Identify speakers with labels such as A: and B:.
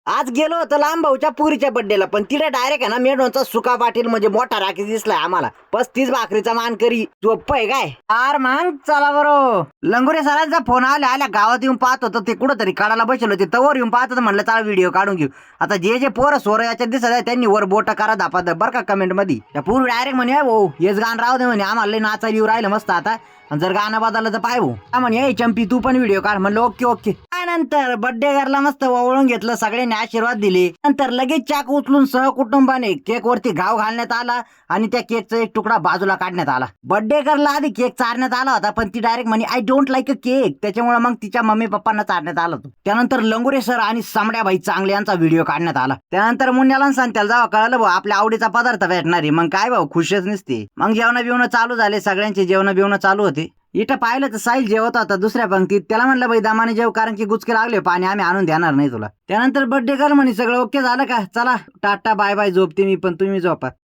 A: आज गेलो होतो लांब भाऊच्या पुरीच्या बड्डेला, पण तिला डायरेक्ट आहे ना मेडोनचा सुका पाटील म्हणजे मोठा राखी दिसलाय आम्हाला. 35 भाकरीचा मानकरी झोप आहे काय यार. मग चला बरो लंगुरे सरांचा फोन आल्या गावात येऊन पाहत होतो, ते कुठंतरी काढायला बसलो होते, तवर येऊन पाहत होतो. म्हणलं चला व्हिडिओ काढून घेऊ. आता जे पोरं सोरं याच्यात दिसत आहे त्यांनी वर बोट करा दापा बरं का कमेंट मध्ये. त्या पूर्वी डायरेक्ट म्हणे भाऊ हेच गाणं राहू दे म्हणे, आम्हाला लय नाचायला येऊ राहिलं मस्त. आता जर गाणं बदललं तर पाय भाऊ म्हणे चंपी तू पण व्हिडिओ काढ. म्हणलं ओके ओके. नंतर बर्थडे गर्लला मस्त ओवळून घेतलं, सगळ्यांनी आशीर्वाद दिले. नंतर लगेच चाक उचलून सहकुटुंबाने केक वरती घाव घालण्यात आला आणि त्या केकचा एक तुकडा बाजूला काढण्यात आला. बर्थडे गर्लला आधी केक चारण्यात आला होता, पण ती डायरेक्ट म्हणे I don't like a cake, त्याच्यामुळे मग तिच्या मम्मी पप्पांना चारण्यात आला होतो. त्यानंतर लंगुरे सर आणि सामड्या भाई चांगले यांचा व्हिडिओ काढण्यात आला. त्यानंतर मुन्याला सांगत्याला जेव्हा कळलं भाऊ आपल्या आवडीचा पदार्थ भेटणार आहे, मग काय भाऊ खुशच नसते. मग जेवण बिवणं चालू झाले, सगळ्यांचे जेवण बिवणं चालू होते. इथं पाहिलं तर साहिल जेवत होता दुसऱ्या पंक्तीत. त्याला म्हणलं बाई दमाने जेव, कारण की गुचके लागले पाणी आम्ही आणून देणार नाही तुला. त्यानंतर बर्थडे गर्ल म्हणे सगळं ओके झालं का, चला टाटा बाय बाय, झोपते मी पण तुम्ही झोपा.